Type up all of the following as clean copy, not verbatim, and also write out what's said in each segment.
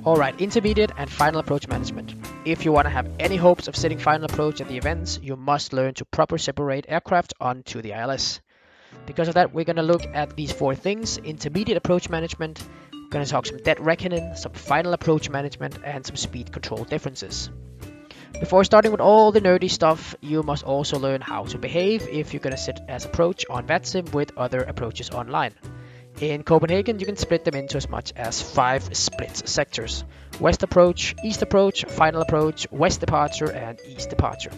Alright, intermediate and final approach management. If you want to have any hopes of setting final approach at the events, you must learn to properly separate aircraft onto the ILS. Because of that, we're going to look at these four things: intermediate approach management, we're going to talk some dead reckoning, some final approach management, and some speed control differences. Before starting with all the nerdy stuff, you must also learn how to behave if you're going to sit as approach on VATSIM with other approaches online. In Copenhagen, you can split them into as much as 5 split sectors: West Approach, East Approach, Final Approach, West Departure, and East Departure.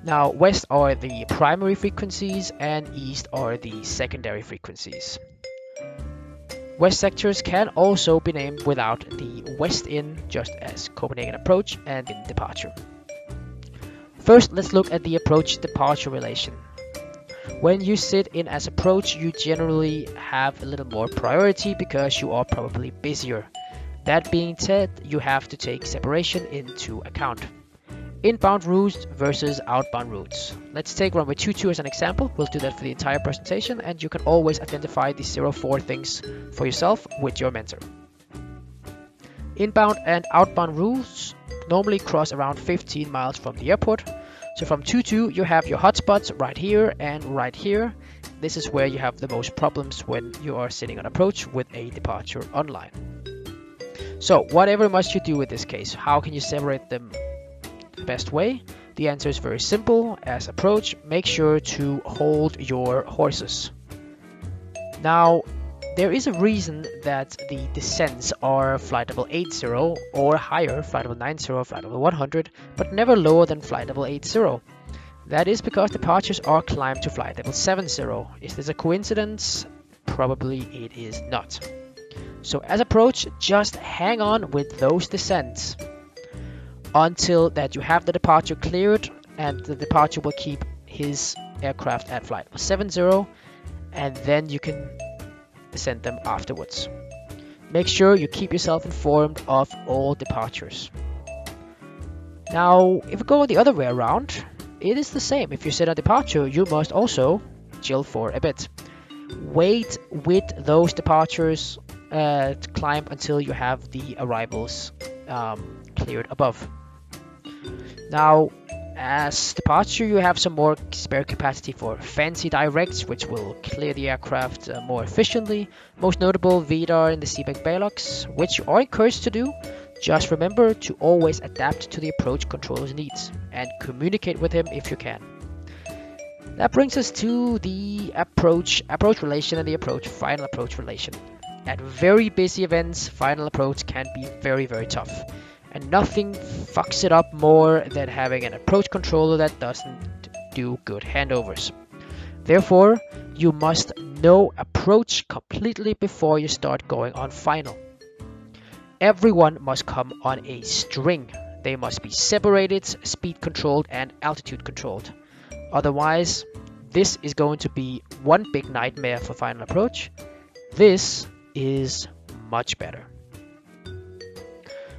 Now, West are the primary frequencies and East are the secondary frequencies. West sectors can also be named without the West in, just as Copenhagen Approach and in Departure. First, let's look at the approach-departure relation. When you sit in as approach, you generally have a little more priority because you are probably busier. That being said, you have to take separation into account. Inbound routes versus outbound routes. Let's take runway 22 as an example. We'll do that for the entire presentation, and you can always identify the 04 things for yourself with your mentor. Inbound and outbound routes normally cross around 15 miles from the airport. So from 22 you have your hotspots right here and right here. This is where you have the most problems when you are sitting on approach with a departure online. So whatever must you do in this case? How can you separate them the best way? The answer is very simple. As approach, make sure to hold your horses. Now, there is a reason that the descents are flight level 80 or higher, flight level 90, flight level 100, but never lower than flight level 80. That is because departures are climbed to flight level 70. Is this a coincidence? Probably it is not. So as approach, just hang on with those descents until that you have the departure cleared, and the departure will keep his aircraft at flight level 70, and then you can descend them afterwards. Make sure you keep yourself informed of all departures. Now, if we go the other way around, it is the same. If you set a departure, you must also chill for a bit. Wait with those departures to climb until you have the arrivals cleared above. Now, as departure, you have some more spare capacity for fancy directs, which will clear the aircraft more efficiently. Most notable, VDAR in the Seebeck Balox, which you are encouraged to do. Just remember to always adapt to the approach controller's needs and communicate with him if you can. That brings us to the approach relation and the final approach relation. At very busy events, final approach can be very, very tough. And nothing fucks it up more than having an approach controller that doesn't do good handovers. Therefore, you must know approach completely before you start going on final. Everyone must come on a string. They must be separated, speed controlled, and altitude controlled. Otherwise, this is going to be one big nightmare for final approach. This is much better.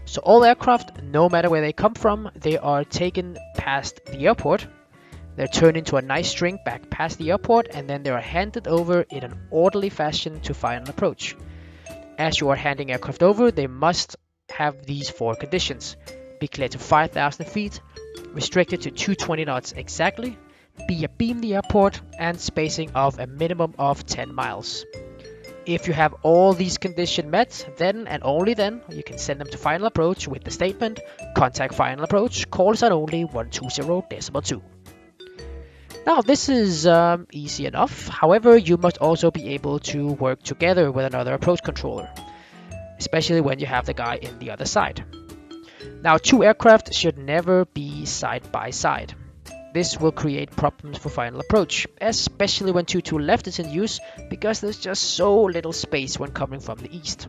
So all aircraft, no matter where they come from, they are taken past the airport. They're turned into a nice string back past the airport, and then they are handed over in an orderly fashion to final approach. As you are handing aircraft over, they must have these 4 conditions: be cleared to 5,000 feet, restricted to 220 knots exactly, be abeam the airport, and spacing of a minimum of 10 miles. If you have all these conditions met, then and only then you can send them to final approach with the statement, contact final approach, call sign only 120.2. Now this is easy enough. However, you must also be able to work together with another approach controller, especially when you have the guy in the other side. Now 2 aircraft should never be side by side. This will create problems for final approach, especially when 22 left is in use, because there's just so little space when coming from the east.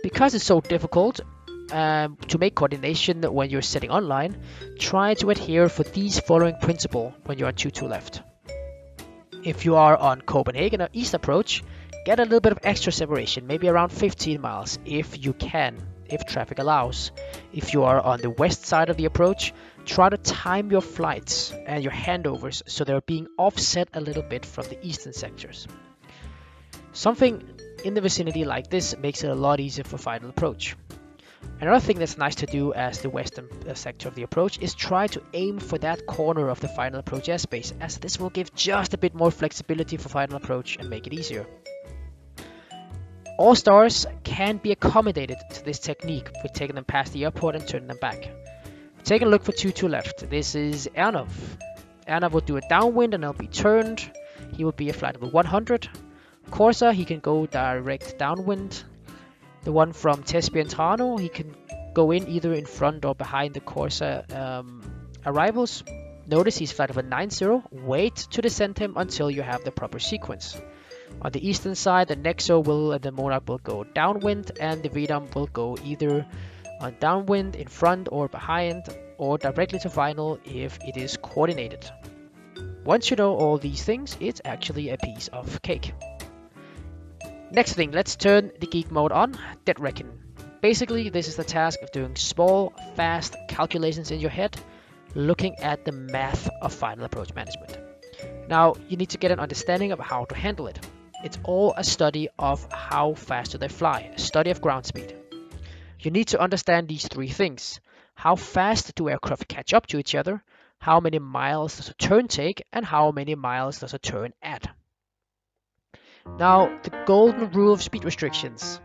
Because it's so difficult to make coordination when you're sitting online, try to adhere for these following principle when you're on 22 left. If you are on Copenhagen or East Approach, get a little bit of extra separation, maybe around 15 miles if you can, if traffic allows. If you are on the west side of the approach, try to time your flights and your handovers so they're being offset a little bit from the eastern sectors. Something in the vicinity like this makes it a lot easier for final approach. Another thing that's nice to do as the western sector of the approach is try to aim for that corner of the final approach airspace, as this will give just a bit more flexibility for final approach and make it easier. All stars can be accommodated to this technique with taking them past the airport and turning them back. Taking a look for 2-2 left, this is Ernov. Ernov will do a downwind and it'll be turned. He will be a flight level 100. Corsa, he can go direct downwind. The one from Tespiantrano, he can go in either in front or behind the Corsa arrivals. Notice he's flight level 90. Wait to descend him until you have the proper sequence. On the eastern side, the Nexo and the Monarch will go downwind, and the Vedam will go either on downwind, in front or behind, or directly to final if it is coordinated. Once you know all these things, it's actually a piece of cake. Next thing, let's turn the geek mode on, Dead Reckoning. Basically, this is the task of doing small, fast calculations in your head, looking at the math of final approach management. Now, you need to get an understanding of how to handle it. It's all a study of how fast do they fly, a study of ground speed. You need to understand these three things. How fast do aircraft catch up to each other? How many miles does a turn take? And how many miles does a turn add? Now, the golden rule of speed restrictions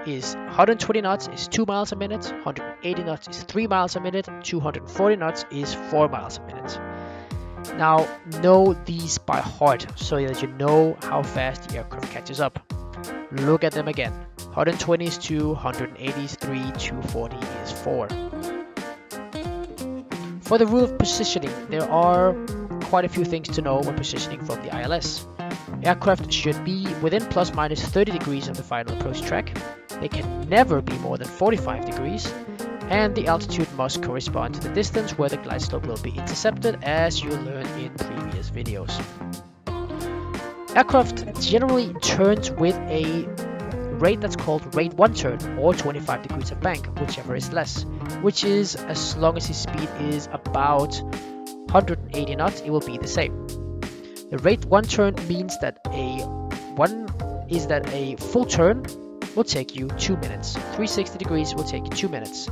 is 120 knots is 2 miles a minute, 180 knots is 3 miles a minute, 240 knots is 4 miles a minute. Now, know these by heart so that you know how fast the aircraft catches up. Look at them again. 120 is 2, 180 is 3, 240 is 4. For the rule of positioning, there are quite a few things to know when positioning from the ILS. Aircraft should be within plus minus 30 degrees of the final approach track. They can never be more than 45 degrees. And the altitude must correspond to the distance where the glide slope will be intercepted, as you learned in previous videos. Aircraft generally turns with a rate that's called rate 1 turn, or 25 degrees of bank, whichever is less, which is as long as his speed is about 180 knots, it will be the same. The rate 1 turn means that a full turn will take you 2 minutes. 360 degrees will take you 2 minutes.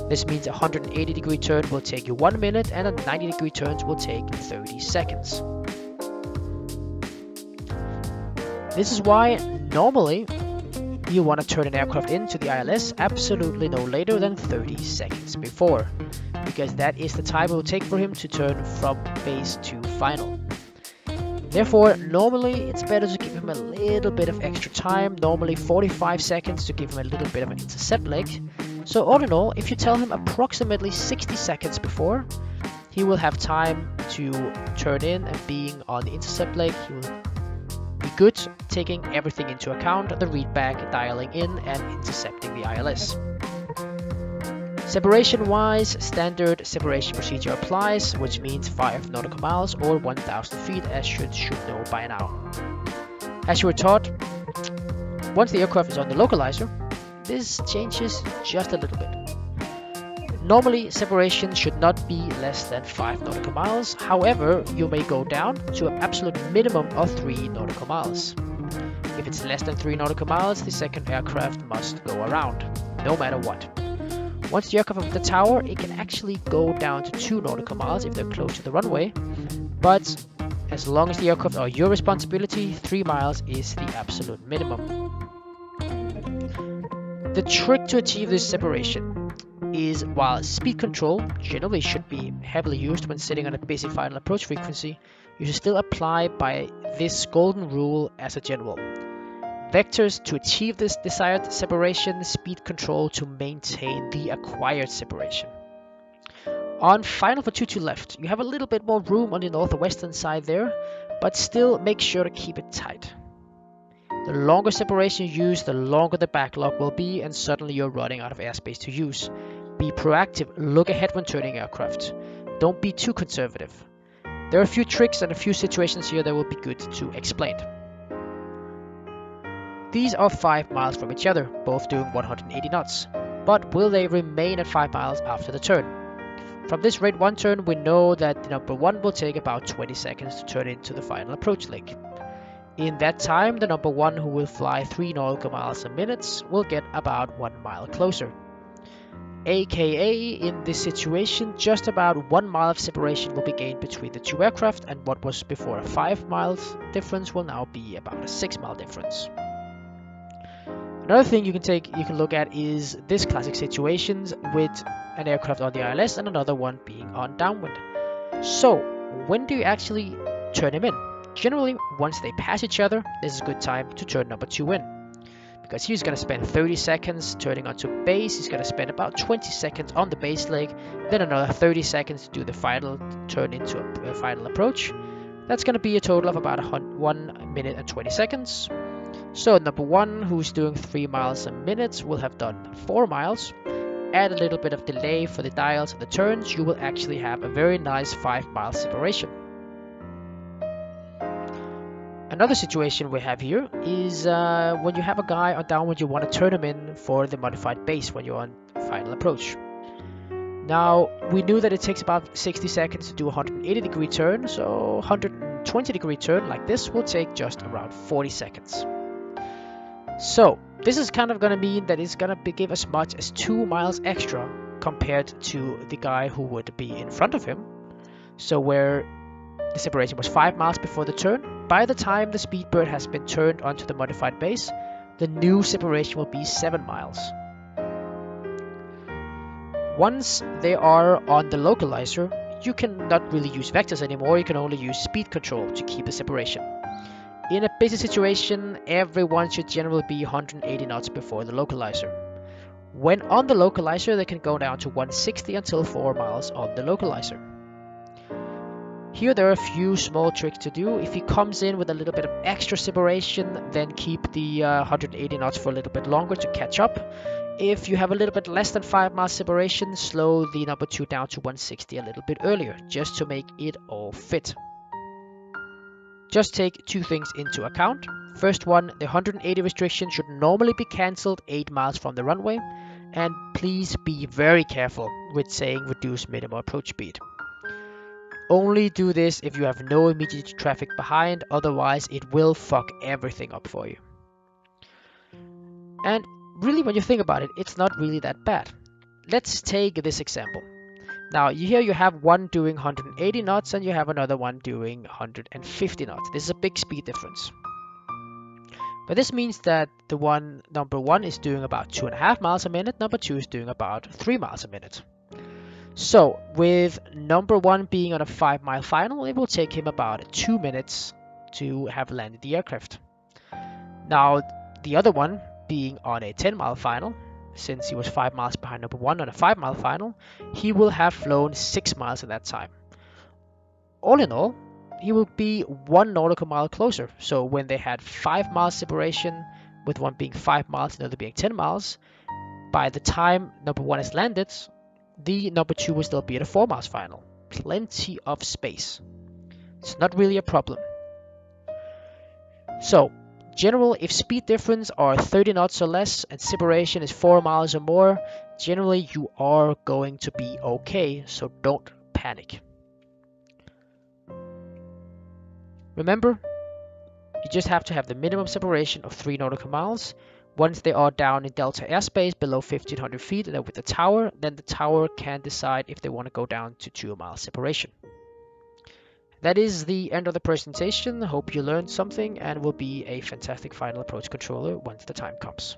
This means a 180 degree turn will take you 1 minute, and a 90 degree turn will take 30 seconds. This is why normally you want to turn an aircraft into the ILS absolutely no later than 30 seconds before, because that is the time it will take for him to turn from base to final. Therefore, normally it's better to give him a little bit of extra time, normally 45 seconds to give him a little bit of an intercept leg. So all in all, if you tell him approximately 60 seconds before, he will have time to turn in, and being on the intercept leg, he will be good, taking everything into account, the readback, dialing in and intercepting the ILS. Separation wise, standard separation procedure applies, which means 5 nautical miles or 1,000 feet, as you should know by now. As you were taught, once the aircraft is on the localizer, this changes just a little bit. Normally, separation should not be less than 5 nautical miles. However, you may go down to an absolute minimum of 3 nautical miles. If it's less than 3 nautical miles, the second aircraft must go around, no matter what. Once the aircraft is at the tower, it can actually go down to 2 nautical miles if they're close to the runway, but as long as the aircraft are your responsibility, 3 miles is the absolute minimum. The trick to achieve this separation is, while speed control generally should be heavily used when sitting on a busy final approach frequency, you should still apply by this golden rule as a general. Vectors to achieve this desired separation, speed control to maintain the acquired separation. On final for 2-2 left, you have a little bit more room on the northwestern side there, but still make sure to keep it tight. The longer separation you use, the longer the backlog will be, and suddenly you're running out of airspace to use. Be proactive, look ahead when turning aircraft. Don't be too conservative. There are a few tricks and a few situations here that will be good to explain. These are 5 miles from each other, both doing 180 knots. But will they remain at 5 miles after the turn? From this rate 1 turn, we know that the number 1 will take about 20 seconds to turn into the final approach leg. In that time, the number 1 who will fly 3 nautical miles a minute will get about 1 mile closer. AKA, in this situation, just about 1 mile of separation will be gained between the two aircraft, and what was before a 5 miles difference will now be about a 6 mile difference. Another thing you can look at is this classic situations with an aircraft on the ILS and another one being on downwind. So when do you actually turn him in? Generally, once they pass each other, this is a good time to turn number 2 in, because he's going to spend 30 seconds turning onto base. He's going to spend about 20 seconds on the base leg, then another 30 seconds to do the final turn into a final approach. That's going to be a total of about 1 minute and 20 seconds. So number 1, who's doing 3 miles a minute, will have done 4 miles. Add a little bit of delay for the dials and the turns, you will actually have a very nice 5 mile separation. Another situation we have here is when you have a guy on downwind, you want to turn him in for the modified base when you're on final approach. Now, we knew that it takes about 60 seconds to do a 180 degree turn, so 120 degree turn like this will take just around 40 seconds. So this is kind of going to mean that it's going to give as much as 2 miles extra compared to the guy who would be in front of him. So where the separation was 5 miles before the turn, by the time the Speedbird has been turned onto the modified base, the new separation will be 7 miles. Once they are on the localizer, you cannot really use vectors anymore, you can only use speed control to keep the separation. In a busy situation, everyone should generally be 180 knots before the localizer. When on the localizer, they can go down to 160 until 4 miles on the localizer. Here there are a few small tricks to do. If he comes in with a little bit of extra separation, then keep the 180 knots for a little bit longer to catch up. If you have a little bit less than 5 miles separation, slow the number 2 down to 160 a little bit earlier, just to make it all fit. Just take 2 things into account. First one, the 180 restriction should normally be cancelled 8 miles from the runway, and please be very careful with saying reduce minimum approach speed. Only do this if you have no immediate traffic behind, otherwise it will fuck everything up for you. And really, when you think about it, it's not really that bad. Let's take this example. Now, here you have one doing 180 knots and you have another one doing 150 knots. This is a big speed difference. But this means that the number 1 is doing about 2.5 miles a minute, number 2 is doing about 3 miles a minute. So, with number 1 being on a 5 mile final, it will take him about 2 minutes to have landed the aircraft. Now, the other one being on a 10 mile final, since he was 5 miles behind number 1 on a 5 mile final, he will have flown 6 miles at that time. All in all, he will be 1 nautical mile closer. So when they had 5 miles separation, with one being 5 miles and the other being 10 miles, by the time number 1 has landed, the number 2 will still be at a 4 miles final. Plenty of space. It's not really a problem. So, general, if speed difference are 30 knots or less and separation is 4 miles or more, generally you are going to be okay, so don't panic. Remember, you just have to have the minimum separation of 3 nautical miles. Once they are down in delta airspace below 1500 feet and with the tower, then the tower can decide if they want to go down to 2 miles separation. That is the end of the presentation. Hope you learned something and will be a fantastic final approach controller once the time comes.